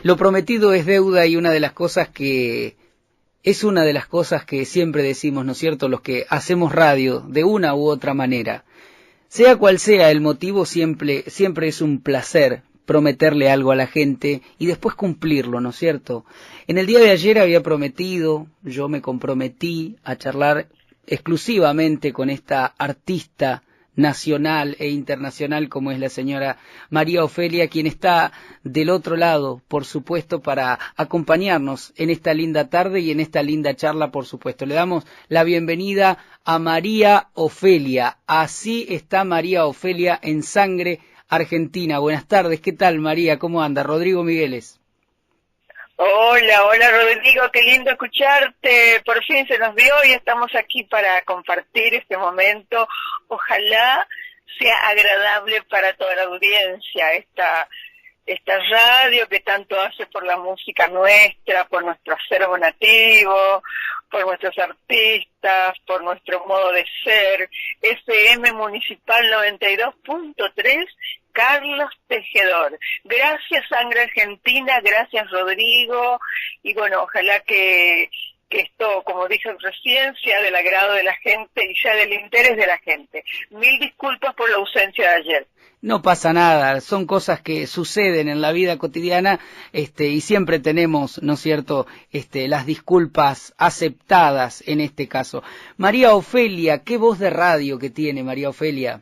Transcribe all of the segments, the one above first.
Lo prometido es deuda y una de las cosas que siempre decimos, ¿no es cierto?, los que hacemos radio de una u otra manera. Sea cual sea el motivo, siempre es un placer prometerle algo a la gente y después cumplirlo, ¿no es cierto? En el día de ayer había prometido, yo me comprometí a charlar exclusivamente con esta artista nacional e internacional como es la señora María Ofelia, quien está del otro lado, por supuesto, para acompañarnos en esta linda tarde y en esta linda charla, por supuesto. Le damos la bienvenida a María Ofelia. Así está María Ofelia en Sangre Argentina. Buenas tardes, ¿qué tal, María? ¿Cómo anda? Rodrigo Migueles. Hola Rodrigo, qué lindo escucharte, por fin se nos dio y estamos aquí para compartir este momento, ojalá sea agradable para toda la audiencia, esta radio que tanto hace por la música nuestra, por nuestro acervo nativo, por nuestros artistas, por nuestro modo de ser, FM Municipal 92.3, Carlos Tejedor. Gracias Sangre Argentina, gracias Rodrigo, y bueno, ojalá que esto, como dije recién, sea del agrado de la gente y sea del interés de la gente. Mil disculpas por la ausencia de ayer. No pasa nada, son cosas que suceden en la vida cotidiana, y siempre tenemos, ¿no es cierto?, las disculpas aceptadas en este caso. María Ofelia, qué voz de radio que tiene María Ofelia.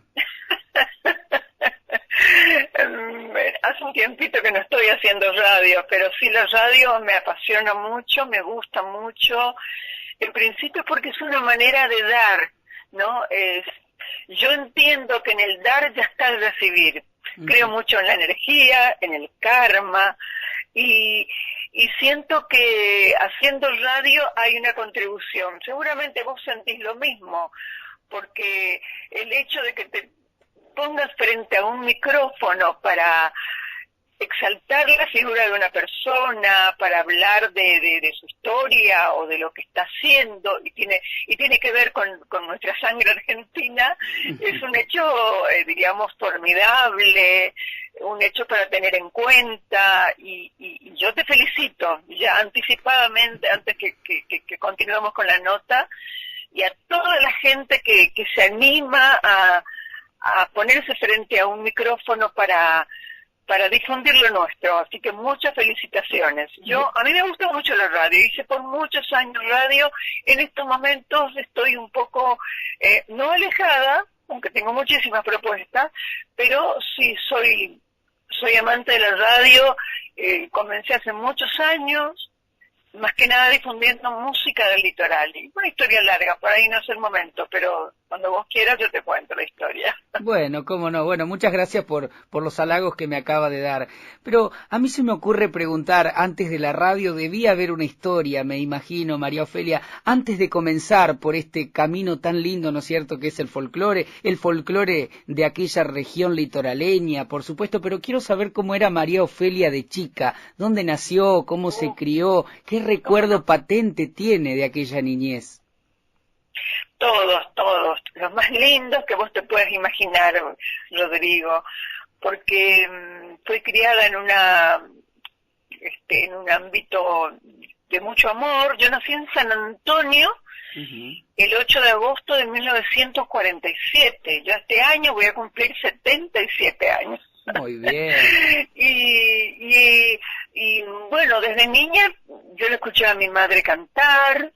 Hace un tiempito que no estoy haciendo radio, pero sí la radio me apasiona mucho, me gusta mucho. En principio porque es una manera de dar, ¿no? Yo entiendo que en el dar ya está el recibir. Creo mucho en la energía, en el karma, y siento que haciendo radio hay una contribución. Seguramente vos sentís lo mismo, porque el hecho de que te pongas frente a un micrófono para exaltar la figura de una persona, para hablar de su historia o de lo que está haciendo, y tiene que ver con nuestra sangre argentina, es un hecho, diríamos, formidable, un hecho para tener en cuenta, y yo te felicito, ya anticipadamente, antes que continuemos con la nota, y a toda la gente que se anima a ponerse frente a un micrófono para difundir lo nuestro, así que muchas felicitaciones. A mí me gusta mucho la radio, hice por muchos años radio, en estos momentos estoy un poco, no alejada, aunque tengo muchísimas propuestas, pero sí soy amante de la radio, comencé hace muchos años, más que nada difundiendo música del litoral, y una historia larga, por ahí no es el momento, pero cuando vos quieras yo te cuento la historia. Bueno, cómo no, bueno, muchas gracias por los halagos que me acaba de dar, pero a mí se me ocurre preguntar, antes de la radio debía haber una historia, me imagino, María Ofelia, antes de comenzar por este camino tan lindo, ¿no es cierto?, que es el folclore de aquella región litoraleña, por supuesto, pero quiero saber cómo era María Ofelia de chica, dónde nació, cómo se crió, qué recuerdo patente tiene de aquella niñez. Todos, los más lindos que vos te puedas imaginar, Rodrigo, porque fui criada en un ámbito de mucho amor. Yo nací en San Antonio el 8 de agosto de 1947. Yo este año voy a cumplir 77 años. Muy bien. Y bueno, desde niña yo le escuchaba a mi madre cantar.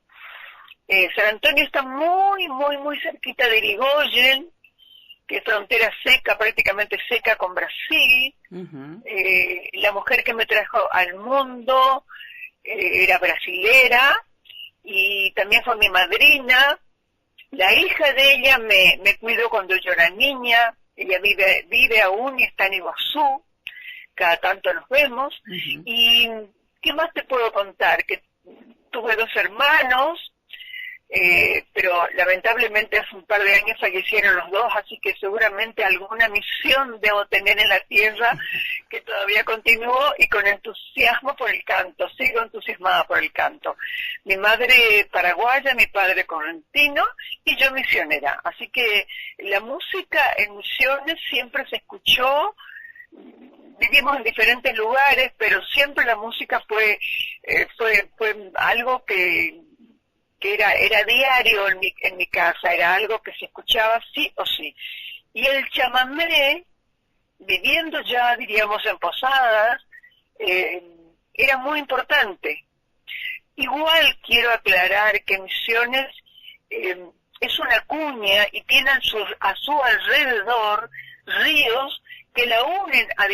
San Antonio está muy, muy, muy cerquita de Irigoyen, que es frontera seca, prácticamente seca con Brasil. La mujer que me trajo al mundo era brasilera y también fue mi madrina. La hija de ella me cuidó cuando yo era niña. Ella vive aún y está en Iguazú. Cada tanto nos vemos. Y ¿qué más te puedo contar? Que tuve 2 hermanos, pero lamentablemente hace un par de años fallecieron los 2, así que seguramente alguna misión debo tener en la tierra que todavía continúo, y con entusiasmo por el canto, sigo entusiasmada por el canto. Mi madre paraguaya, mi padre correntino y yo misionera, así que la música en Misiones siempre se escuchó vivimos en diferentes lugares, pero siempre la música fue algo que era diario en mi casa, era algo que se escuchaba sí o sí. Y el chamamé, viviendo ya, diríamos, en Posadas, era muy importante. Igual quiero aclarar que Misiones es una cuña y tiene a su alrededor ríos que la unen a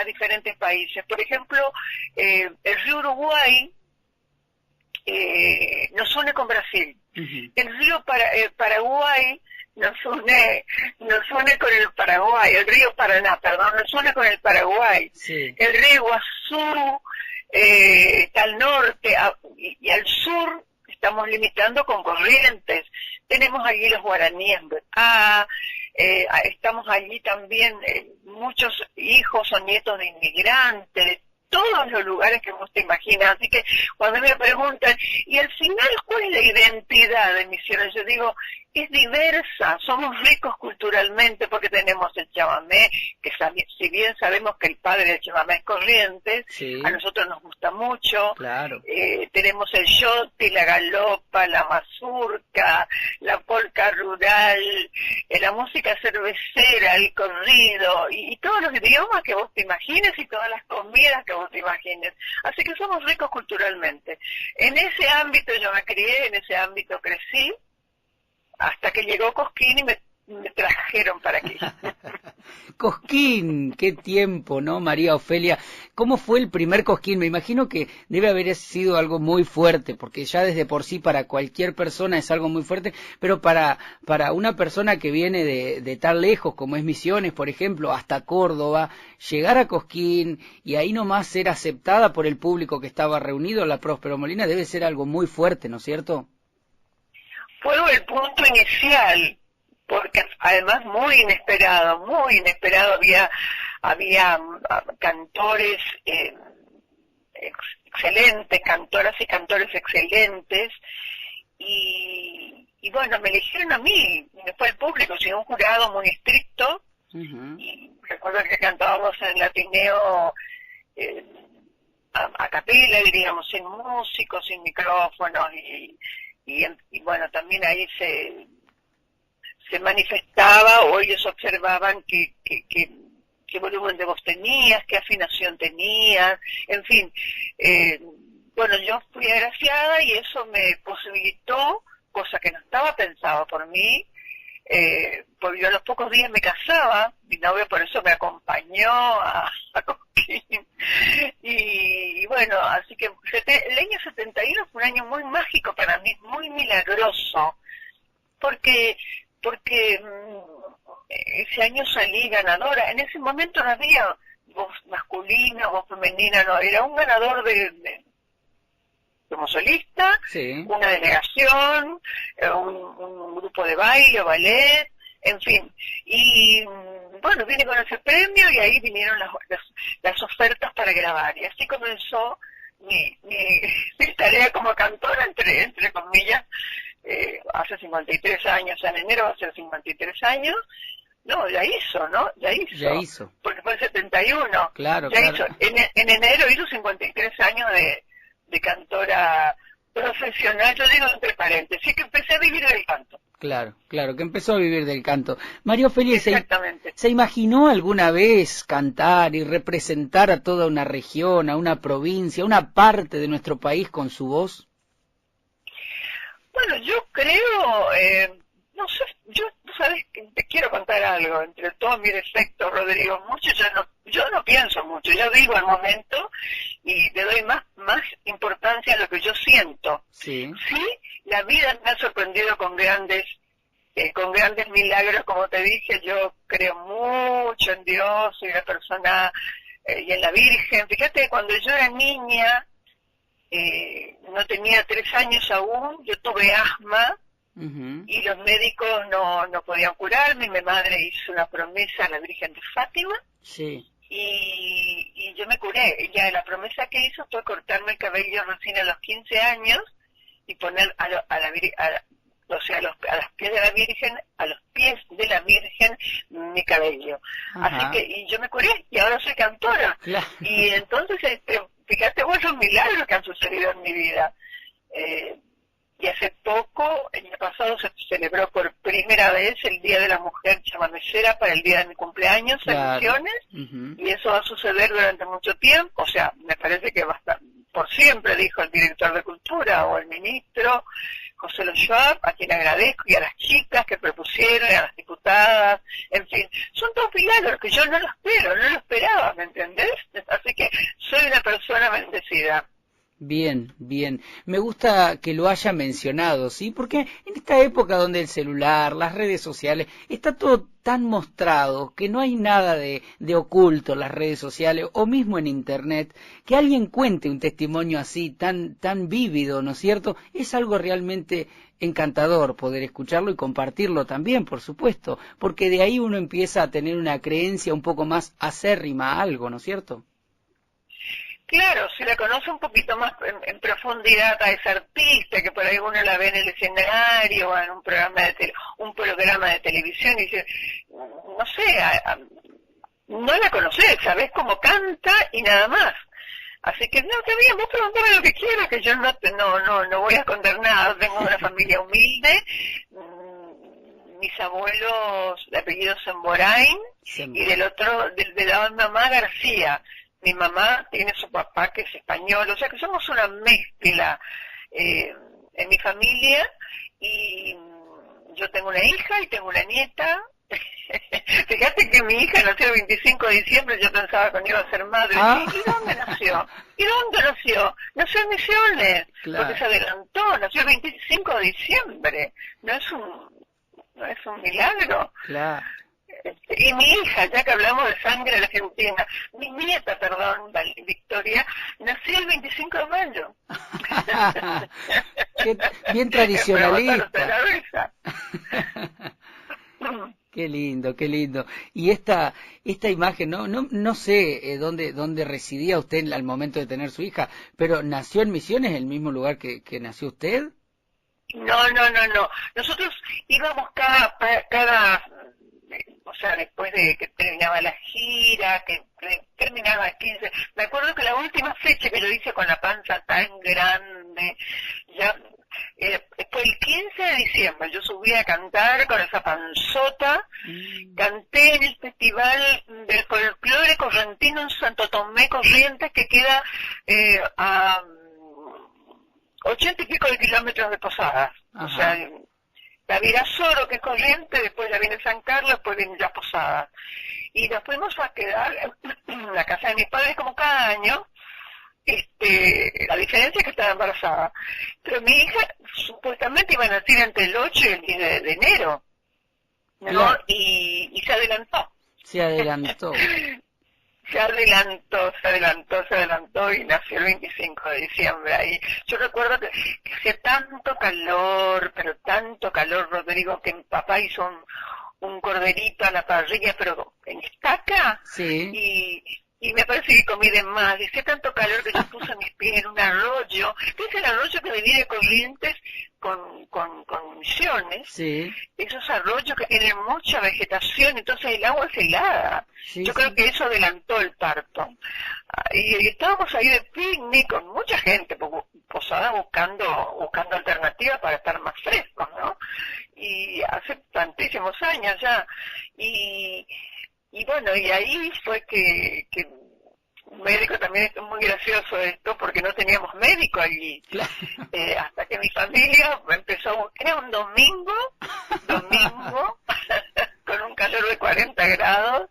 diferentes países. Por ejemplo, el río Uruguay nos une con Brasil. Uh-huh. El río Paraguay nos une con el Paraguay. El río Paraná, perdón, nos une con el Paraguay. Sí. El río Iguazú está al norte y al sur estamos limitando con Corrientes. Tenemos allí los guaraníes, estamos allí también muchos hijos o nietos de inmigrantes, de todos los lugares que vos te imaginas. Así que cuando me preguntan, y al final, ¿cuál es la identidad de Misiones? Yo digo, es diversa, somos ricos culturalmente porque tenemos el chamamé, que si bien sabemos que el padre del chamamé es Corrientes, sí, a nosotros nos gusta mucho. Claro. Tenemos el shoti, la galopa, la mazurca, la polca rural, la música cervecera, el corrido, y todos los idiomas que vos te imagines y todas las comidas que vos te imagines. Así que somos ricos culturalmente. En ese ámbito yo me crié, en ese ámbito crecí, hasta que llegó Cosquín y me trajeron para aquí. Cosquín, qué tiempo, ¿no, María Ofelia? ¿Cómo fue el primer Cosquín? Me imagino que debe haber sido algo muy fuerte, porque ya desde por sí para cualquier persona es algo muy fuerte, pero para una persona que viene de tan lejos como es Misiones, por ejemplo, hasta Córdoba, llegar a Cosquín y ahí nomás ser aceptada por el público que estaba reunido en la Próspero Molina debe ser algo muy fuerte, ¿no es cierto? Fue el punto inicial, porque además muy inesperado, había cantores excelentes, cantoras y cantores excelentes, y bueno, me eligieron a mí, no fue el público, sino un jurado muy estricto. Uh-huh. Y recuerdo que cantábamos en el Ateneo a capela, diríamos, sin músicos, sin micrófonos, y bueno, también ahí se manifestaba, o ellos observaban qué volumen de voz tenías, qué afinación tenías, en fin. Bueno, yo fui agraciada y eso me posibilitó, cosa que no estaba pensado por mí, porque yo a los pocos días me casaba, mi novio por eso me acompañó a Cosquín. Y bueno, así que el año 71 fue un año muy mágico para mí, muy milagroso, porque ese año salí ganadora. En ese momento no había voz masculina, voz femenina, no, era un ganador como solista, sí, una delegación, un grupo de baile, ballet, en fin. Y bueno, vine con ese premio y ahí vinieron las ofertas para grabar. Y así comenzó mi tarea como cantora, entre comillas, hace 53 años, en enero va a ser 53 años. No, ya hizo. Porque fue el 71. Claro, ya hizo. En enero hizo 53 años de cantora profesional, yo digo entre paréntesis, que empecé a vivir del canto. Claro, que empezó a vivir del canto. María Ofelia, exactamente. ¿Se imaginó alguna vez cantar y representar a toda una región, a una provincia, a una parte de nuestro país con su voz? Bueno, yo creo, no sé, sabes que te quiero contar algo, entre todos mis defectos, Rodrigo, yo no pienso mucho, yo vivo al momento y le doy más importancia a lo que yo siento. Sí, la vida me ha sorprendido con grandes milagros, como te dije, yo creo mucho en Dios, soy una persona, y en la Virgen. Fíjate, cuando yo era niña, no tenía 3 años aún, yo tuve asma. Uh-huh. Y los médicos no podían curarme, mi madre hizo una promesa a la Virgen de Fátima. Sí. Y yo me curé. Ella, la promesa que hizo fue cortarme el cabello recién a los 15 años y poner o sea, a los pies de la Virgen, a los pies de la Virgen, mi cabello. Ajá. Así que, y yo me curé, y ahora soy cantora. Claro. Y entonces, fíjate vos los milagros que han sucedido en mi vida. Y hace poco, el año pasado, se celebró por primera vez el Día de la Mujer Chamamecera para el día de mi cumpleaños en Misiones, y eso va a suceder durante mucho tiempo, o sea, me parece que va a estar por siempre, dijo el director de Cultura o el ministro, José Lo Schwab, a quien agradezco, y a las chicas que propusieron, y a las diputadas, en fin, son todos milagros que yo no lo espero, no lo esperaba, ¿me entendés? Así que soy una persona bendecida. Bien, bien. Me gusta que lo haya mencionado, ¿sí? Porque en esta época donde el celular, las redes sociales, está todo tan mostrado que no hay nada de oculto en las redes sociales o mismo en Internet, que alguien cuente un testimonio así, tan vívido, ¿no es cierto? Es algo realmente encantador poder escucharlo y compartirlo también, por supuesto, porque de ahí uno empieza a tener una creencia un poco más acérrima a algo, ¿no es cierto? Claro, si la conoce un poquito más en profundidad a esa artista, que por ahí uno la ve en el escenario o en un programa de televisión y dice, no sé, no la conocés, sabés cómo canta y nada más. Así que no, está bien, vos preguntame lo que quieras, que yo no voy a esconder nada. Tengo una familia humilde, mis abuelos de apellido Semborain, y del lado de mamá García. Mi mamá tiene su papá que es español, o sea que somos una mezcla en mi familia, y yo tengo una hija y tengo una nieta. Fíjate que mi hija nació el 25 de diciembre, yo pensaba que no iba a ser madre. ¿Y dónde nació? ¿Y dónde nació? Nació en Misiones, claro. Porque se adelantó, nació el 25 de diciembre. ¿No es un milagro? Claro. Y mi hija, ya que hablamos de sangre argentina, mi nieta, perdón, Victoria, nació el 25 de mayo. Bien tradicionalista. Qué lindo, qué lindo. Y esta imagen, no sé dónde residía usted al momento de tener su hija, pero ¿nació en Misiones, el mismo lugar que nació usted? No. Nosotros íbamos cada o sea, después de que terminaba la gira, que terminaba el 15, me acuerdo que la última fecha que yo hice con la panza tan grande, ya fue el 15 de diciembre, yo subí a cantar con esa panzota, canté en el Festival del Folclore Correntino en Santo Tomé, Corrientes, que queda a 80 y pico de kilómetros de Posadas. Ajá. O sea, la Virasoro, que es Corrientes, después ya viene San Carlos, después viene ya Posadas. Y nos fuimos a quedar en la casa de mis padres como cada año. La diferencia es que estaba embarazada. Pero mi hija supuestamente iba a nacer entre el 8 y el 10 de enero, ¿no? Claro. Y se adelantó. Se adelantó. Se adelantó y nació el 25 de diciembre. Ahí yo recuerdo que hacía tanto calor, pero tanto calor, Rodrigo, que mi papá hizo un corderito a la parrilla, pero en estaca. Sí. Y me parece que comí de más. Y hacía tanto calor que yo puse mis pies en un arroyo. Es el arroyo que divide Corrientes con Misiones. Sí. Esos arroyos que tienen mucha vegetación, entonces el agua es helada. Sí, yo creo que eso adelantó el parto. Y estábamos ahí de picnic con mucha gente, Posada buscando alternativas para estar más frescos, ¿no? Y hace tantísimos años ya. Y bueno, y ahí fue que un médico, también es muy gracioso esto, porque no teníamos médico allí. Claro. Hasta que mi familia empezó, era un domingo, con un calor de 40 grados,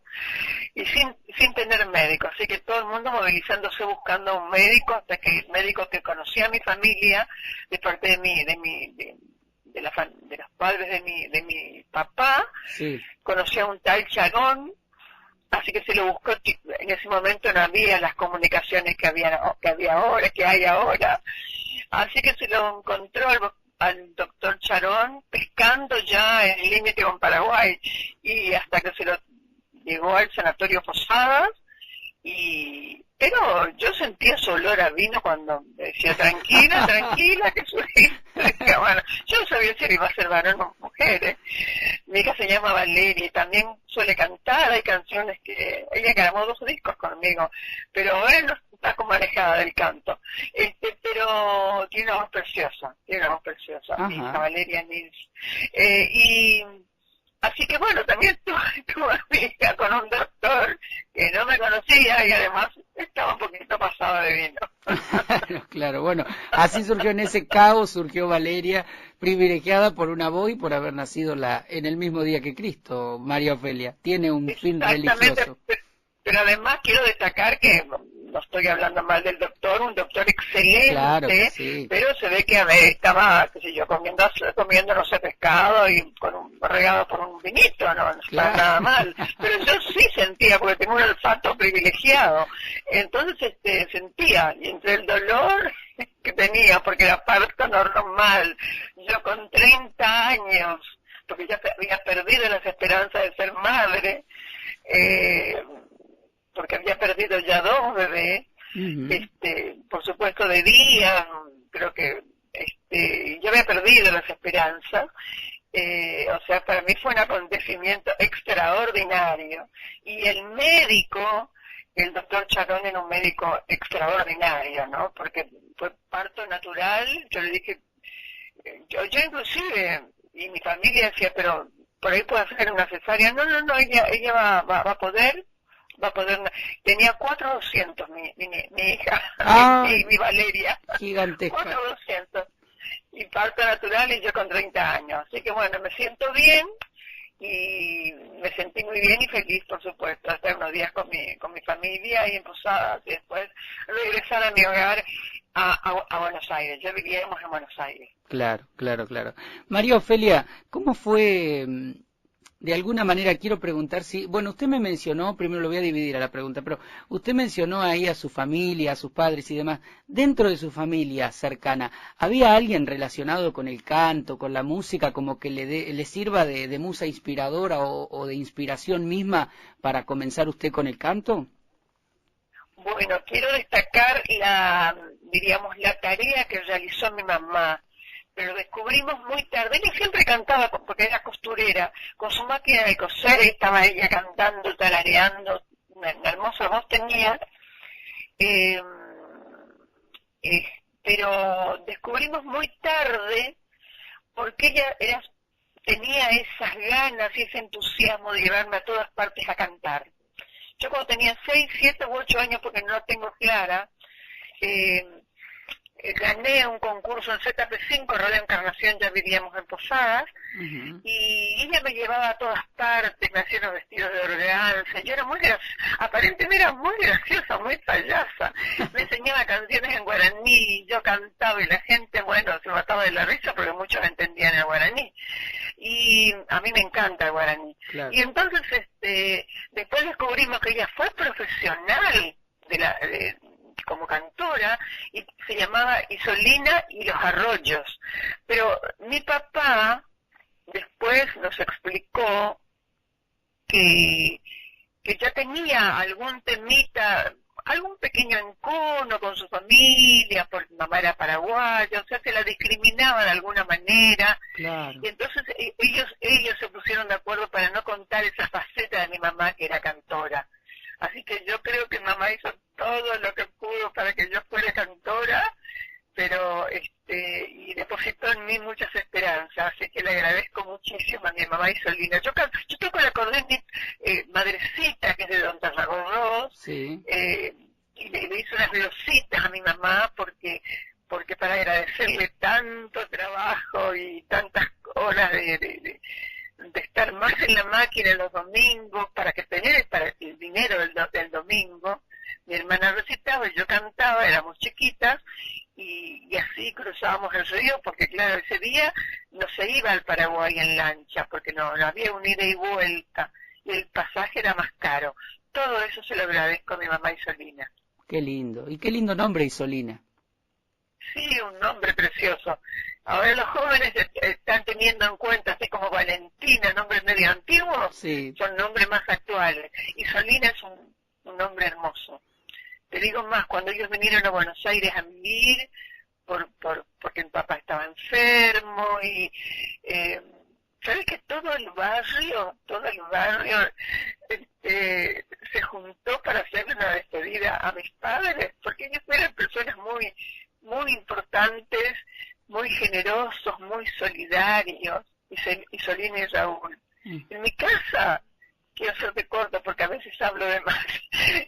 y sin tener médico. Así que todo el mundo movilizándose buscando un médico, hasta que el médico que conocía a mi familia, de parte de los padres de mi papá, sí, conocía a un tal Charón. Así que se lo buscó. En ese momento no había las comunicaciones que hay ahora. Así que se lo encontró al doctor Charón pescando ya en el límite con Paraguay, y hasta que se lo llevó al sanatorio Posadas. Pero yo sentía su olor a vino cuando me decía, tranquila, que hija, bueno, yo no sabía si iba a ser varón o mujer. Mi hija se llama Valeria y también suele cantar, hay canciones que ella grabó 2 discos conmigo, pero ahora no está como alejada del canto. Pero tiene una voz preciosa, mi hija Valeria Nils. Y así que bueno, también tuve a mi hija con un doctor que no me conocía y además estaba un poquito pasado de vino. Claro, bueno, así surgió en ese caos, surgió Valeria, privilegiada por una voz y por haber nacido en el mismo día que Cristo, María Ofelia. Tiene un fin religioso. Pero además quiero destacar que no estoy hablando mal del doctor, un doctor excelente, claro, sí. Pero se ve que estaba, qué sé yo, comiendo no sé, pescado y regado por un vinito, no está nada mal. Pero yo sí sentía, porque tengo un olfato privilegiado, entonces sentía, y entre el dolor que tenía, porque era parto normal, yo con 30 años, porque ya había perdido las esperanzas de ser madre, porque había perdido ya 2 bebés, por supuesto de día, creo que yo había perdido las esperanzas, o sea, para mí fue un acontecimiento extraordinario, y el médico, el doctor Charón era un médico extraordinario, ¿no? Porque fue parto natural, yo le dije, yo inclusive, y mi familia decía, pero por ahí puede hacer una cesárea, no, ella va a poder, tenía 4,200 mi hija, mi Valeria, gigantesca, 4,200, y parto natural y yo con 30 años, así que bueno, me siento bien, y me sentí muy bien y feliz, por supuesto, estar unos días con mi familia y en Posadas, y después regresar a mi hogar a Buenos Aires. Ya vivíamos en Buenos Aires. Claro. María Ofelia, ¿cómo fue? De alguna manera quiero preguntar si, bueno, usted me mencionó, primero lo voy a dividir a la pregunta, pero usted mencionó ahí a su familia, a sus padres y demás. Dentro de su familia cercana, ¿había alguien relacionado con el canto, con la música, como que le sirva de musa inspiradora o de inspiración misma para comenzar usted con el canto? Bueno, quiero destacar la tarea que realizó mi mamá. Pero descubrimos muy tarde, ella siempre cantaba porque era costurera, con su máquina de coser estaba ella cantando, tarareando, una hermosa voz tenía, pero descubrimos muy tarde porque ella tenía esas ganas y ese entusiasmo de llevarme a todas partes a cantar. Yo cuando tenía 6, 7 u 8 años, porque no la tengo clara, gané un concurso en ZP5, Radio Encarnación, ya vivíamos en Posadas, y ella me llevaba a todas partes, me hacía los vestidos de organza, yo era aparentemente era muy graciosa, muy payasa, me enseñaba canciones en guaraní, yo cantaba y la gente, bueno, se mataba de la risa porque muchos entendían el guaraní, y a mí me encanta el guaraní. Claro. Y entonces, después descubrimos que ella fue profesional como cantora, y se llamaba Isolina y los Arroyos. Pero mi papá después nos explicó que ya tenía algún temita, algún pequeño encono con su familia, porque mamá era paraguaya, o sea, se la discriminaba de alguna manera. Claro. Y entonces ellos se pusieron de acuerdo para no contar esa faceta de mi mamá que era cantora. Así que yo creo que mamá hizo todo lo que pudo para que yo fuera cantora, pero y depositó en mí muchas esperanzas, así que le agradezco muchísimo a mi mamá Isolina. Yo toco el acordeón Madrecita, que es de Don Tarragorros, sí. Y le hice unas velocitas a mi mamá porque para agradecerle tanto trabajo y tantas horas de estar más en la máquina los domingos, para el dinero del domingo. Mi hermana recitaba y yo cantaba, éramos chiquitas, y así cruzábamos el río, porque claro, ese día no se iba al Paraguay en lancha, porque no había un ida y vuelta, y el pasaje era más caro. Todo eso se lo agradezco a mi mamá Isolina. Qué lindo, y qué lindo nombre, Isolina. Sí, un nombre precioso. Ahora los jóvenes están teniendo en cuenta, así como Valentina, nombres medio antiguos, sí. Son nombres más actuales. Isolina es un nombre hermoso. Te digo más, cuando ellos vinieron a Buenos Aires a vivir, porque mi papá estaba enfermo y sabes que todo el barrio se juntó para hacerle una despedida a mis padres, porque ellos eran personas muy muy importantes, muy generosos, muy solidarios, y Solina y Raúl. En mi casa, quiero hacerte corto porque a veces hablo de más,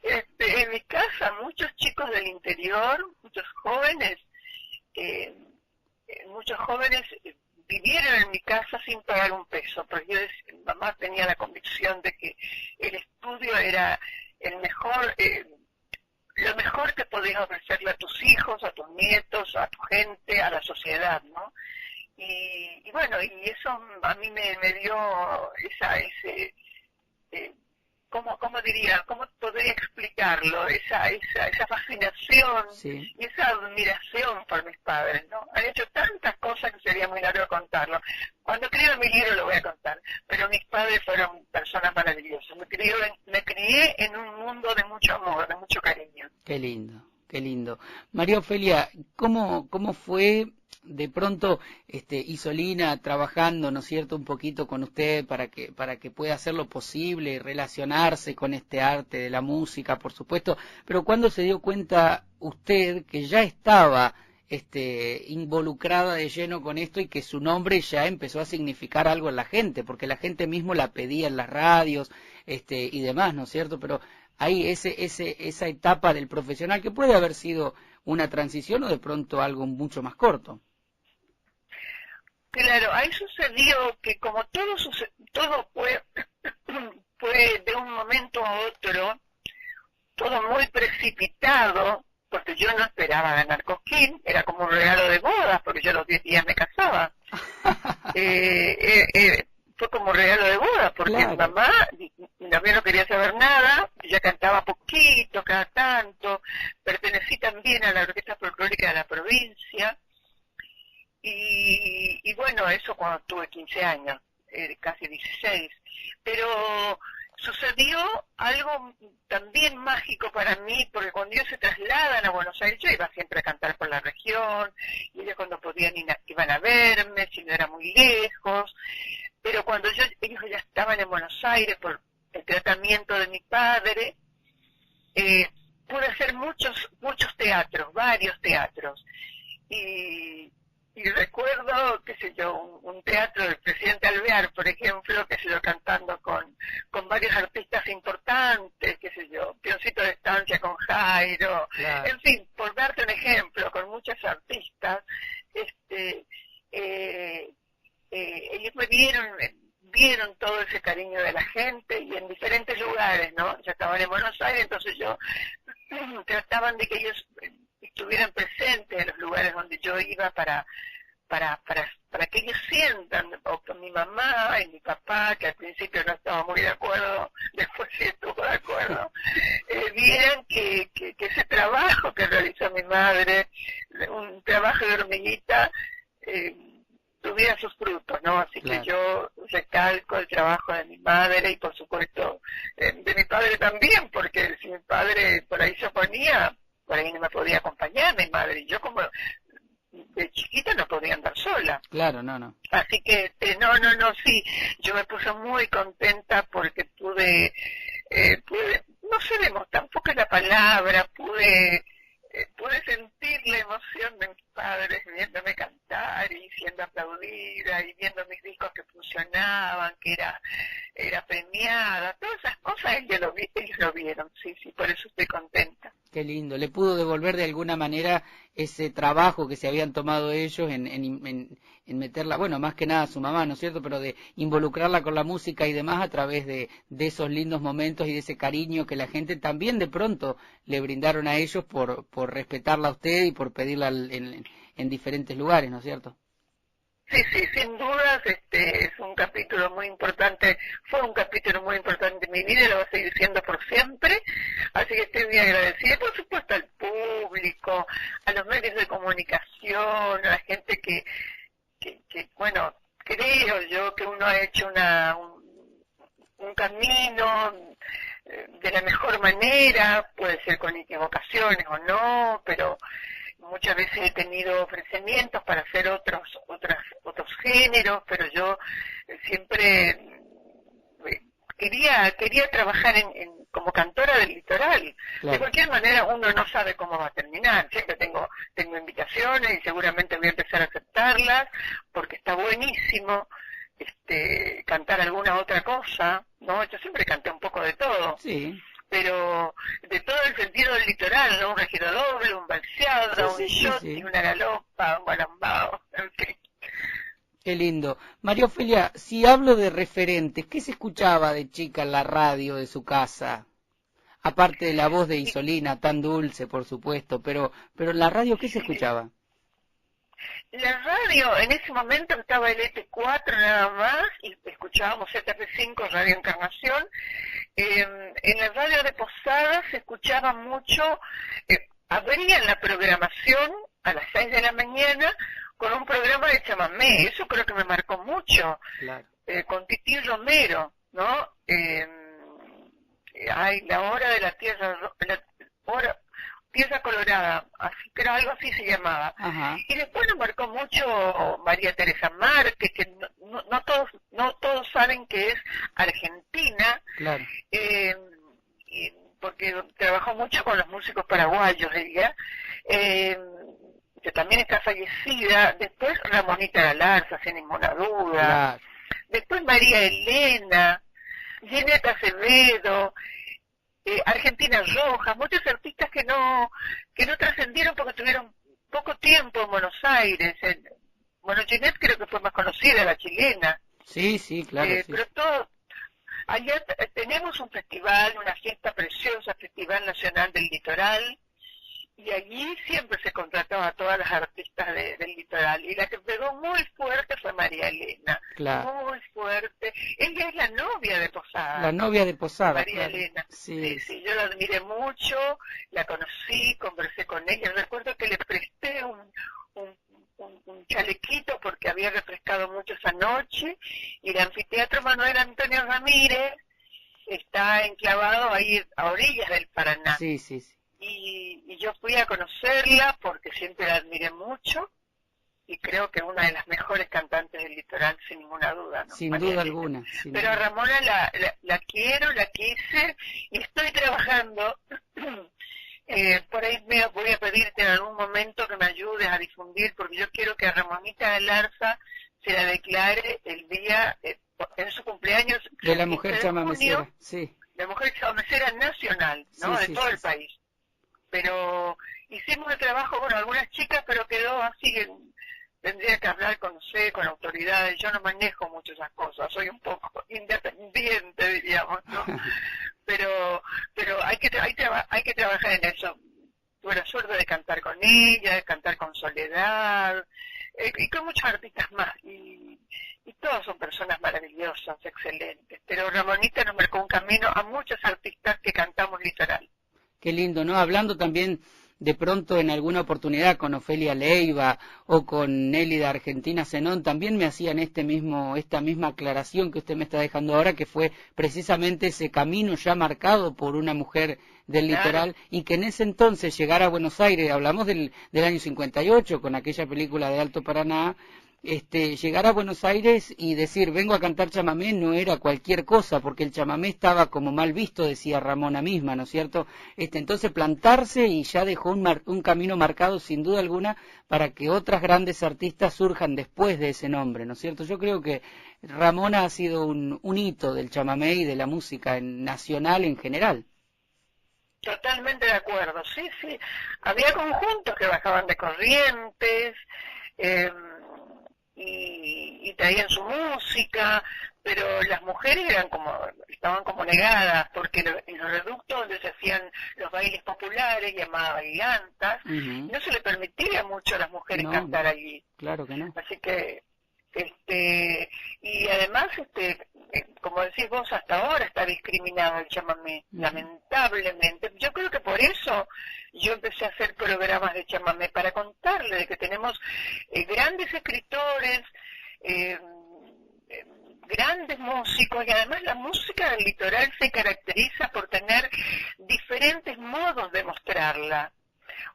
en mi casa muchos chicos del interior, muchos jóvenes vivieron en mi casa sin pagar un peso, porque mamá tenía la convicción de que el estudio era el mejor, lo mejor que podías ofrecerle a tus hijos, a tus nietos, a tu gente, a la sociedad, ¿no? Y bueno, y eso a mí me dio ¿cómo podría explicarlo? Esa fascinación, sí, y esa admiración por mis padres, ¿no? Han hecho tantas cosas que sería muy largo contarlo. Cuando escriba mi libro lo voy a contar, pero mis padres fueron personas maravillosas. Me crié en un mundo de mucho amor, de mucho cariño. qué lindo, qué lindo. María Ofelia, ¿cómo fue de pronto Isolina trabajando, ¿no es cierto?, un poquito con usted para que pueda hacer lo posible, relacionarse con este arte de la música, por supuesto, pero cuando se dio cuenta usted que ya estaba involucrada de lleno con esto y que su nombre ya empezó a significar algo en la gente, porque la gente mismo la pedía en las radios y demás, ¿no es cierto? Pero hay esa etapa del profesional que puede haber sido una transición o de pronto algo mucho más corto. Claro, ahí sucedió que como todo fue de un momento a otro, todo muy precipitado, porque yo no esperaba ganar Cosquín, era como un regalo de bodas, porque yo a los 10 días me casaba. Fue como un regalo de bodas, porque claro. Mi mamá no quería saber nada, ella cantaba poquito, cada tanto, pertenecí también a la orquesta folclórica de la provincia, y bueno, eso cuando tuve 15 años, casi 16, pero sucedió algo también mágico para mí, porque cuando ellos se trasladan a Buenos Aires, yo iba siempre a cantar por la región, y ellos cuando podían iban a verme, si no era muy lejos, pero cuando ellos ya estaban en Buenos Aires por el tratamiento de mi padre, pude hacer muchos teatros, varios teatros, y recuerdo, qué sé yo, un teatro del presidente Alvear, por ejemplo, qué sé yo, cantando con varios artistas importantes, qué sé yo, Pioncito de Estancia con Jairo, claro. En fin, por darte un ejemplo, con muchos artistas, ellos me vieron todo ese cariño de la gente y en diferentes lugares, ¿no? Ya estaban en Buenos Aires, entonces trataban de que ellos estuvieran presentes en los lugares donde yo iba para que ellos sientan, o con mi mamá y mi papá, que al principio no estaba muy de acuerdo, después sí estuvo de acuerdo, vieran que ese trabajo que realizó mi madre, un trabajo de hormiguita, tuviera sus frutos, ¿no? Así claro. Que yo recalco el trabajo de mi madre y por supuesto de mi padre también, porque si mi padre por ahí se oponía, por ahí no me podía acompañar mi madre, y yo como de chiquita no podía andar sola. Claro, no. Así que, sí, yo me puse muy contenta porque pude, no sabemos, tampoco es la palabra, pude sentir la emoción de mis padres viéndome cantar y siendo aplaudida y viendo mis discos que funcionaban, que era premiada, todas esas cosas ellos lo vieron, sí, por eso estoy contenta. Qué lindo, le pudo devolver de alguna manera ese trabajo que se habían tomado ellos en meterla, bueno, más que nada a su mamá, ¿no es cierto?, pero de involucrarla con la música y demás a través de esos lindos momentos y de ese cariño que la gente también de pronto le brindaron a ellos por respetarla a usted y por pedirla en diferentes lugares, ¿no es cierto? Sí, sin dudas, es un capítulo muy importante, fue un capítulo muy importante en mi vida y lo va a seguir siendo por siempre, así que estoy muy agradecida, por supuesto al público, a los medios de comunicación, a la gente que bueno, creo yo que uno ha hecho un camino de la mejor manera, puede ser con equivocaciones o no, pero muchas veces he tenido ofrecimientos para hacer otros géneros, pero yo siempre quería trabajar como cantora del litoral. Claro. De cualquier manera uno no sabe cómo va a terminar. Siempre tengo invitaciones y seguramente voy a empezar a aceptarlas porque está buenísimo cantar alguna otra cosa, ¿no? Yo siempre canté un poco de todo. Sí. Pero de todo el sentido del litoral, ¿no? Un registro doble, un balseado, un shot, una galopa, un balambao, en fin. Qué lindo. María Ofelia, si hablo de referentes, ¿qué se escuchaba de chica en la radio de su casa? Aparte de la voz de Isolina, tan dulce, por supuesto, pero en la radio, ¿qué se escuchaba? La radio, en ese momento estaba el ET4 nada más, y escuchábamos ZP5, Radio Encarnación. En la radio de Posadas se escuchaba mucho, abrían la programación a las 6 de la mañana con un programa de chamamé, eso creo que me marcó mucho, Claro. Con Tití Romero, ¿no? La hora de la tierra, Tierra Colorada, algo así se llamaba. Ajá. Y después nos marcó mucho María Teresa Márquez, que no todos saben que es argentina, Claro. porque trabajó mucho con los músicos paraguayos ella, que también está fallecida. Después Ramonita Galarza, sin ninguna duda. Claro. Después María Elena, Ginette Acevedo, Argentina Roja, muchos artistas que no trascendieron porque tuvieron poco tiempo en Buenos Aires. Bueno, Ginette creo que fue más conocida, la chilena. Sí, claro. Sí. Pero todo, allá tenemos un festival, una fiesta preciosa, Festival Nacional del Litoral, y allí siempre se contrataba a todas las artistas del litoral, y la que pegó muy fuerte fue María Elena. Claro. Muy fuerte. Ella es la novia de Posada. La novia de Posada. María Claro. Elena. Sí. Sí, yo la admiré mucho, la conocí, conversé con ella. Recuerdo que le presté un chalequito porque había refrescado mucho esa noche, y el anfiteatro Manuel Antonio Ramírez está enclavado ahí a orillas del Paraná. Sí. Y yo fui a conocerla porque siempre la admiré mucho, y creo que es una de las mejores cantantes del litoral, sin ninguna duda, ¿no? Sin María duda Elena. alguna. Pero a Ramona la quiero, la quise, y estoy trabajando. Por ahí voy a pedirte en algún momento que me ayudes a difundir, porque yo quiero que a Ramonita Galarza se la declare el día, en su cumpleaños, De la el mujer 15 de chamamecera. junio, Sí. la mujer chamamecera nacional, ¿no? Sí, De todo el sí. país. Pero hicimos el trabajo con algunas chicas, pero quedó así que tendría que hablar con autoridades. Yo no manejo mucho esas cosas, soy un poco independiente, diríamos, ¿no? pero hay que trabajar en eso. Tuve la suerte de cantar con ella, de cantar con Soledad, y con muchos artistas más, y todos son personas maravillosas, excelentes. Pero Ramonita nos marcó un camino a muchos artistas que cantamos litoral. Qué lindo, ¿no? Hablando también de pronto en alguna oportunidad con Ofelia Leiva o con Nelly de Argentina Zenón, también me hacían esta misma aclaración que usted me está dejando ahora, que fue precisamente ese camino ya marcado por una mujer del litoral, y que en ese entonces llegar a Buenos Aires, hablamos del año 58, con aquella película de Alto Paraná, llegar a Buenos Aires y decir vengo a cantar chamamé no era cualquier cosa, porque el chamamé estaba como mal visto, decía Ramona misma, ¿no es cierto? Entonces plantarse, y ya dejó un camino marcado sin duda alguna para que otras grandes artistas surjan después de ese nombre, ¿no es cierto? Yo creo que Ramona ha sido un hito del chamamé y de la música nacional en general. Totalmente de acuerdo, sí. Había conjuntos que bajaban de Corrientes, y traían su música, pero las mujeres estaban como negadas, porque en los reductos donde se hacían los bailes populares, llamadas bailantas, no se le permitía mucho a las mujeres cantar allí. Claro que no. Así que, y además, como decís vos, hasta ahora está discriminado el chamamé, lamentablemente. Yo creo que por eso yo empecé a hacer programas de chamamé, para contarle de que tenemos grandes escritores, grandes músicos, y además la música del litoral se caracteriza por tener diferentes modos de mostrarla.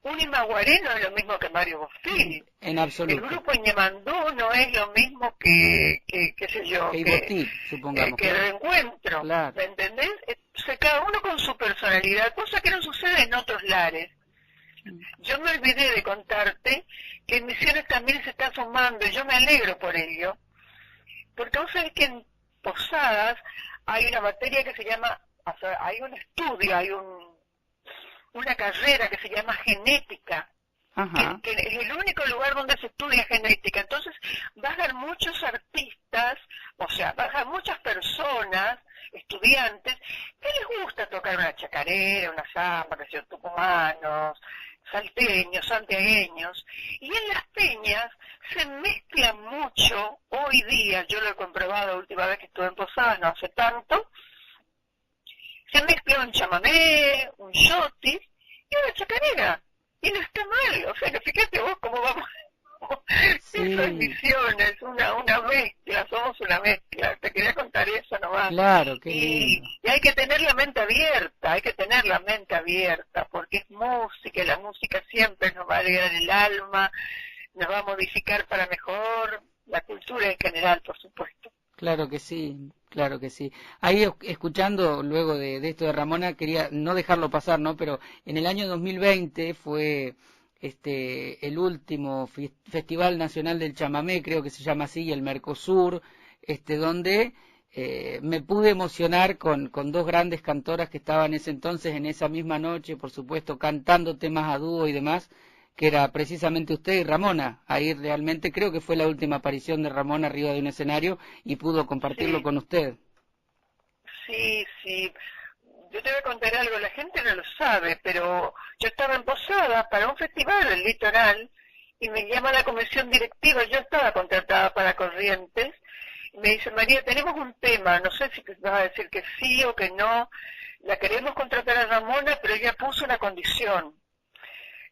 Un Imaguaré no es lo mismo que Mario Bofill. En absoluto. El grupo Ñemandú no es lo mismo que qué sé yo, que Ibotí, supongamos. Que Reencuentro, claro. ¿me entendés? Entonces, cada uno con su personalidad, cosa que no sucede en otros lares. Yo me olvidé de contarte que en Misiones también se está sumando, y yo me alegro por ello, porque vos sabés que en Posadas hay una materia que se llama, o sea, hay un estudio, hay una carrera que se llama genética, que es el único lugar donde se estudia genética. Entonces bajan muchos artistas, o sea, bajan muchas personas, estudiantes, que les gusta tocar una chacarera, una samba, que son tucumanos, salteños, santiagueños, y en las peñas se mezclan mucho, hoy día, yo lo he comprobado la última vez que estuve en Posadas, no hace tanto, se mezcla un chamamé, un shotis y una chacarera, y no está mal, o sea que fíjate vos cómo vamos, sí. Eso es Misiones, una mezcla, somos una mezcla, te quería contar eso nomás. Claro, qué lindo. Y hay que tener la mente abierta, porque es música, y la música siempre nos va a alegrar el alma, nos va a modificar para mejor, la cultura en general, por supuesto. Claro que sí, claro que sí. Ahí escuchando luego de esto de Ramona, quería no dejarlo pasar, ¿no? Pero en el año 2020 fue el último Festival Nacional del Chamamé, creo que se llama así, el Mercosur, donde me pude emocionar con dos grandes cantoras que estaban ese entonces, en esa misma noche, por supuesto, cantando temas a dúo y demás, que era precisamente usted y Ramona. Ahí realmente creo que fue la última aparición de Ramona arriba de un escenario y pudo compartirlo con usted. Sí. Yo te voy a contar algo, la gente no lo sabe, pero yo estaba en Posadas para un festival del litoral y me llama la comisión directiva, yo estaba contratada para Corrientes, y me dice, María, tenemos un tema, no sé si vas a decir que sí o que no, la queremos contratar a Ramona, pero ella puso una condición.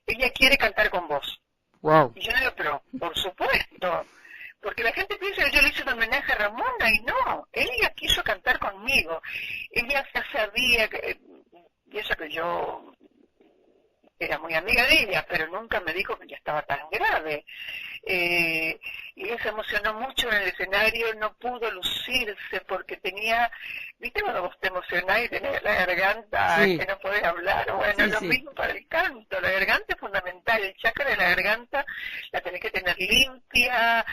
Ella quiere cantar con vos. Wow. Y yo le digo, pero por supuesto, porque la gente piensa que yo le hice un homenaje a Ramona, y no, ella quiso cantar conmigo. Ella ya sabía que, y eso que yo era muy amiga de ella, pero nunca me dijo que ya estaba tan grave. Y ella se emocionó mucho en el escenario, no pudo lucirse porque tenía, viste cuando vos te emocionás y tenés la garganta que no podés hablar, bueno, lo mismo para el canto, la garganta es fundamental, el chakra de la garganta la tenés que tener limpia,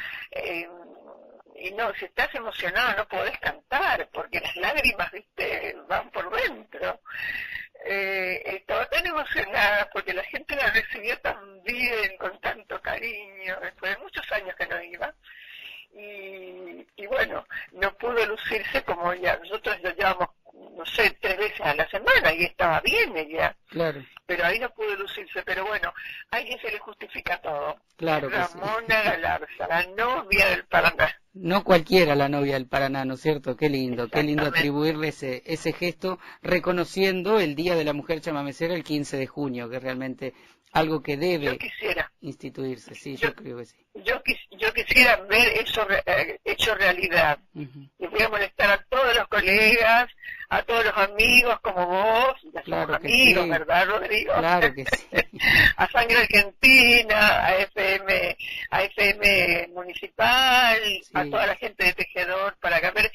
y no, si estás emocionado no podés cantar, porque las lágrimas, viste, van por dentro. Estaba tan emocionada porque la gente la recibió tan bien, con tanto cariño, después de muchos años que no iba, y bueno, no pudo lucirse como ya, nosotros lo llevamos, no sé, 3 veces a la semana, y estaba bien ella, claro. Pero ahí no pudo lucirse, pero bueno, a alguien se le justifica todo. Claro que Ramona Galarza, la novia del Paraná. No cualquiera la novia del Paraná, ¿no es cierto? Qué lindo atribuirle ese gesto, reconociendo el Día de la Mujer Chamamecera el 15 de junio, que es realmente algo que debe instituirse. Sí, yo creo que sí. Yo quisiera ver eso hecho realidad. Y voy a molestar a todos los colegas, a todos los amigos como vos, ya somos amigos, ¿verdad, Rodrigo? Claro que sí. A Sangre Argentina, a FM Municipal, a toda la gente de Tejedor, para ver,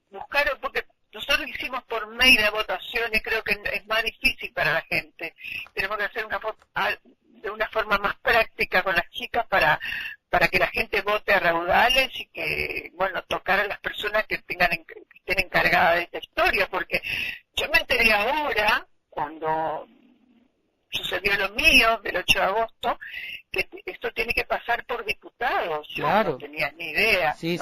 buscar, porque nosotros hicimos por mail la votación y creo que es más difícil para la gente. Tenemos que hacer de una forma más práctica con las chicas para que la gente vote a raudales y que, bueno, tocar a las personas que estén encargadas de esta historia, porque yo me enteré ahora, cuando sucedió lo mío, del 8 de agosto, que esto tiene que pasar por diputados. Claro. Yo no tenía ni idea, sí.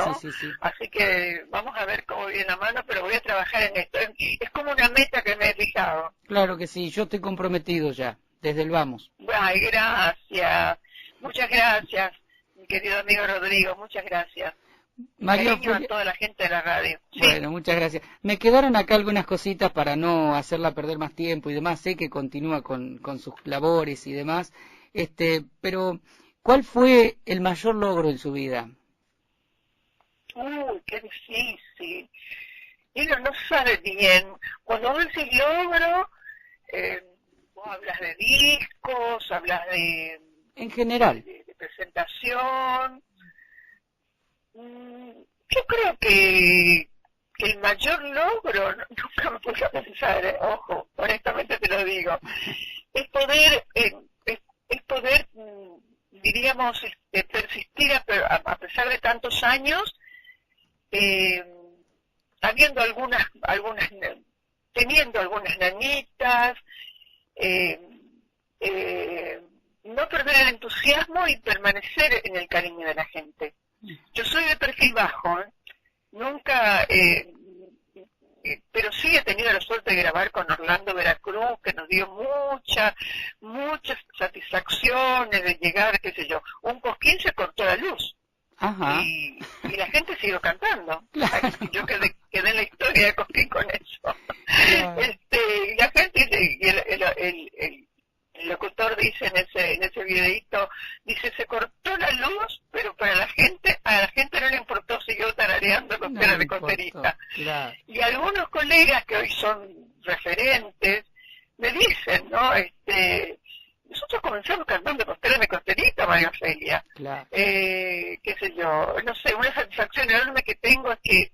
Así que vamos a ver cómo viene la mano, pero voy a trabajar en esto. Es como una meta que me he fijado. Claro que sí, yo estoy comprometido ya, desde el vamos. Ay, gracias. Muchas gracias, mi querido amigo Rodrigo, muchas gracias. María a toda la gente de la radio. ¿Sí? Bueno, muchas gracias. Me quedaron acá algunas cositas para no hacerla perder más tiempo y demás. Sé que continúa con sus labores y demás. Pero, ¿cuál fue el mayor logro en su vida? Qué difícil. Y no sabe bien. Cuando uno dice logro, Vos hablas de discos, hablas de... En general. De presentación. Yo creo que el mayor logro, nunca me puse a pensar, ojo, honestamente te lo digo, es poder, diríamos, persistir a pesar de tantos años, habiendo teniendo algunas nanitas, no perder el entusiasmo y permanecer en el cariño de la gente. Yo soy de perfil bajo, nunca, pero sí he tenido la suerte de grabar con Orlando Veracruz, que nos dio muchas satisfacciones de llegar, qué sé yo. Un Cosquín se cortó la luz. Ajá. Y la gente siguió cantando. Claro. Yo quedé en la historia de Cosquín con eso. Claro. La gente, y el locutor dice en ese videíto, dice, se cortó la luz, pero a la gente no le importó, siguió tarareando los temas de Costerita. Claro. Y algunos colegas que hoy son referentes me dicen, ¿no? Nosotros comenzamos cantando Costeras de Costerita, María Ofelia. Claro. Qué sé yo, no sé, una satisfacción enorme que tengo es que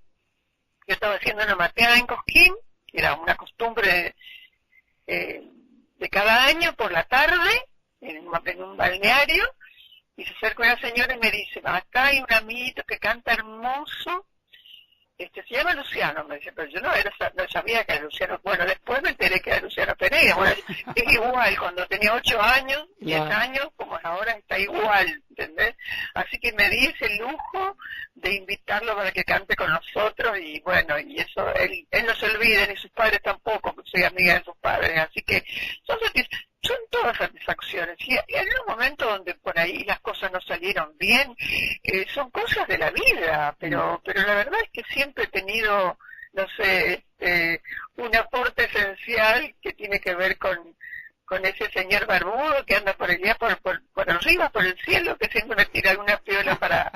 yo estaba haciendo una mateada en Cosquín, que era una costumbre de cada año por la tarde, en un balneario, y se acerca una señora y me dice, acá hay un amiguito que canta hermoso, se llama Luciano, me dice, pero yo no sabía que era Luciano. Bueno, después me enteré que era Luciano Pereira. Bueno, es igual, cuando tenía 8 años, 10 años, como es ahora, está igual, ¿entendés? Así que me di ese lujo de invitarlo para que cante con nosotros, y bueno, y eso, él no se olvida, ni sus padres tampoco, porque soy amiga de sus padres, así que son todas satisfacciones. Y en un momento donde por ahí las cosas no salieron bien, son cosas de la vida, pero la verdad es que siempre he tenido, no sé, un aporte esencial que tiene que ver con ese señor barbudo que anda por allá, por arriba, por el cielo, que siempre me tira alguna piola para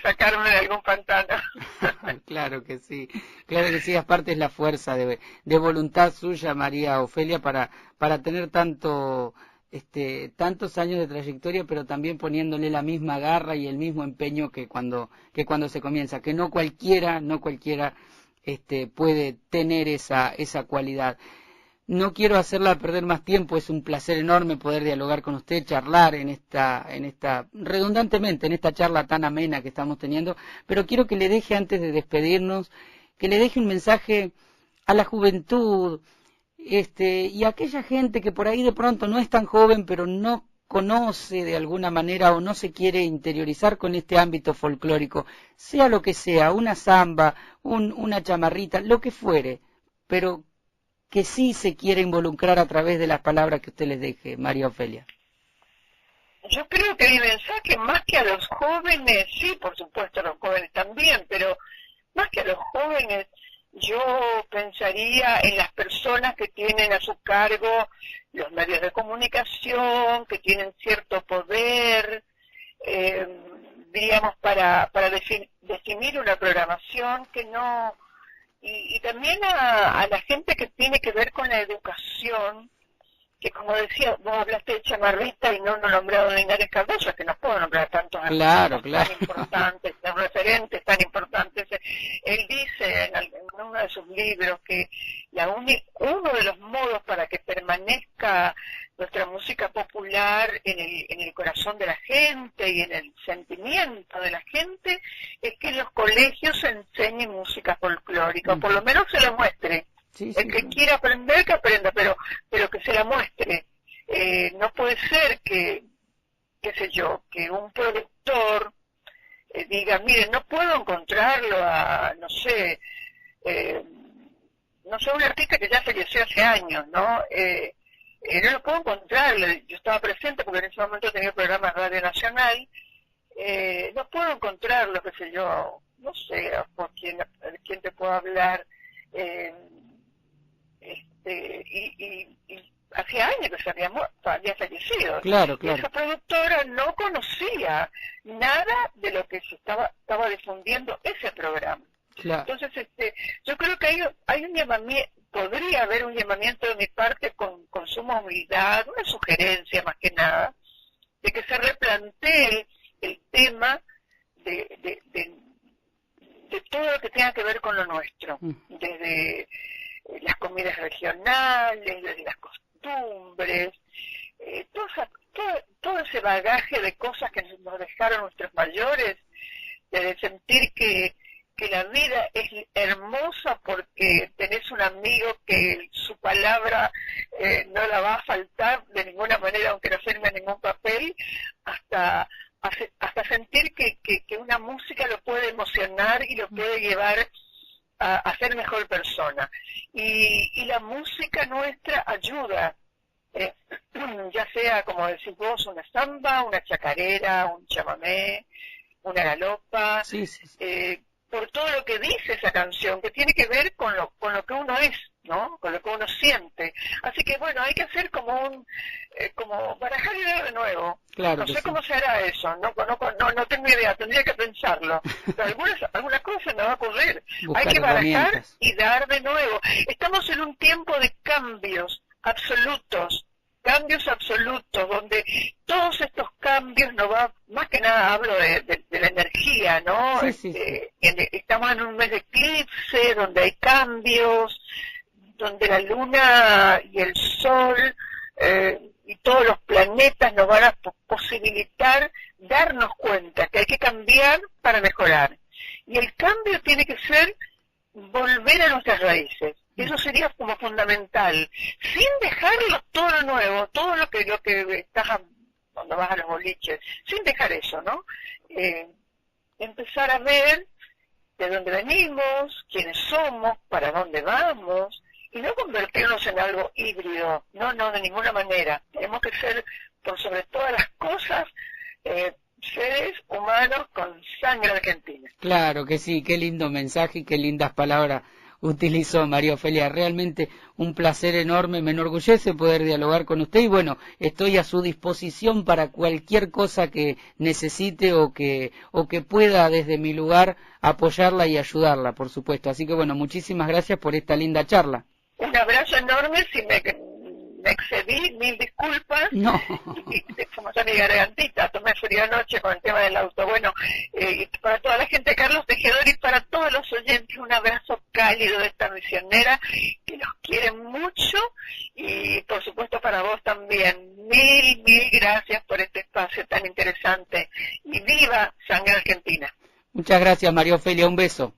sacarme de algún pantano. Claro que sí, aparte es la fuerza de voluntad suya, María Ofelia, para tener tantos años de trayectoria, pero también poniéndole la misma garra y el mismo empeño que cuando se comienza, que no cualquiera puede tener esa cualidad. No quiero hacerla perder más tiempo, es un placer enorme poder dialogar con usted, charlar redundantemente en esta charla tan amena que estamos teniendo, pero quiero que le deje, antes de despedirnos, que le deje un mensaje a la juventud, y a aquella gente que por ahí de pronto no es tan joven, pero no conoce de alguna manera o no se quiere interiorizar con este ámbito folclórico, sea lo que sea, una samba, una chamarrita, lo que fuere, pero que sí se quiere involucrar a través de las palabras que usted les deje, María Ofelia. Yo creo que mi mensaje, más que a los jóvenes, sí, por supuesto a los jóvenes también, pero más que a los jóvenes, yo pensaría en las personas que tienen a su cargo los medios de comunicación, que tienen cierto poder, diríamos, para definir una programación que no... Y también a la gente que tiene que ver con la educación, que como decía, vos hablaste de Chamarrita y no nombrado a Linares Cardoso, que no puedo nombrar tantos claro. tan importantes, tan referentes, tan importantes. Él dice en uno de sus libros que uno de los modos para que permanezca nuestra música popular en el corazón de la gente y en el sentimiento de la gente es que en los colegios se enseñe música folclórica, o por lo menos se la muestre. Sí, el que quiera aprender, que aprenda, pero que se la muestre. No puede ser que, qué sé yo, que un productor diga, miren, no puedo encontrarlo no sé, un artista que ya falleció hace años, ¿no? No lo puedo encontrar, yo estaba presente porque en ese momento tenía programa de Radio Nacional, no puedo encontrarlo, qué sé yo, no sé por quién te puedo hablar, y hacía años que se había fallecido. Claro. Y esa productora no conocía nada de lo que se estaba difundiendo ese programa. Claro. Entonces, yo creo que hay un llamamiento, podría haber un llamamiento de mi parte con suma humildad, una sugerencia más que nada, de que se replantee el tema de todo lo que tenga que ver con lo nuestro, desde las comidas regionales, desde las costumbres, todo ese bagaje de cosas que nos dejaron nuestros mayores, de sentir que la vida es hermosa porque tenés un amigo que su palabra no la va a faltar de ninguna manera, aunque no firme ningún papel, hasta sentir que una música lo puede emocionar y lo puede llevar a ser mejor persona. Y la música nuestra ayuda, ya sea, como decís vos, una samba, una chacarera, un chamamé, una galopa, sí. por todo lo que dice esa canción, que tiene que ver con lo que uno es, ¿no? Con lo que uno siente. Así que bueno, hay que hacer como barajar ideas de nuevo. Claro, no sé cómo se hará eso, no tengo idea, tendría que pensarlo. Pero algunas cosas me va a ocurrir. Hay que barajar y dar de nuevo. Estamos en un tiempo de cambios absolutos, donde todos estos cambios más que nada hablo de la energía, ¿no? Sí. Estamos en un mes de eclipse, donde hay cambios, donde la luna y el sol y todos los planetas nos van a posibilitar darnos cuenta que hay que cambiar para mejorar. Y el cambio tiene que ser volver a nuestras raíces. Eso sería como fundamental, sin dejarlo todo lo nuevo, todo lo que estás cuando vas a los boliches, sin dejar eso, ¿no? Empezar a ver de dónde venimos, quiénes somos, para dónde vamos, y no convertirnos en algo híbrido, no, de ninguna manera. Tenemos que ser, por sobre todas las cosas, seres humanos con sangre argentina. Claro que sí, qué lindo mensaje y qué lindas palabras utilizó María Ofelia. Realmente un placer enorme, me enorgullece poder dialogar con usted y bueno, estoy a su disposición para cualquier cosa que necesite o que pueda desde mi lugar apoyarla y ayudarla, por supuesto. Así que bueno, muchísimas gracias por esta linda charla. Un abrazo enorme, si me excedí, mil disculpas. No. Y como está mi gargantita, tomé frío anoche con el tema del auto. Bueno, para toda la gente de Carlos Tejedor y para todos los oyentes, un abrazo cálido de esta misionera, que los quiere mucho, y por supuesto para vos también. Mil gracias por este espacio tan interesante. Y viva Sangre Argentina. Muchas gracias, María Ofelia, un beso.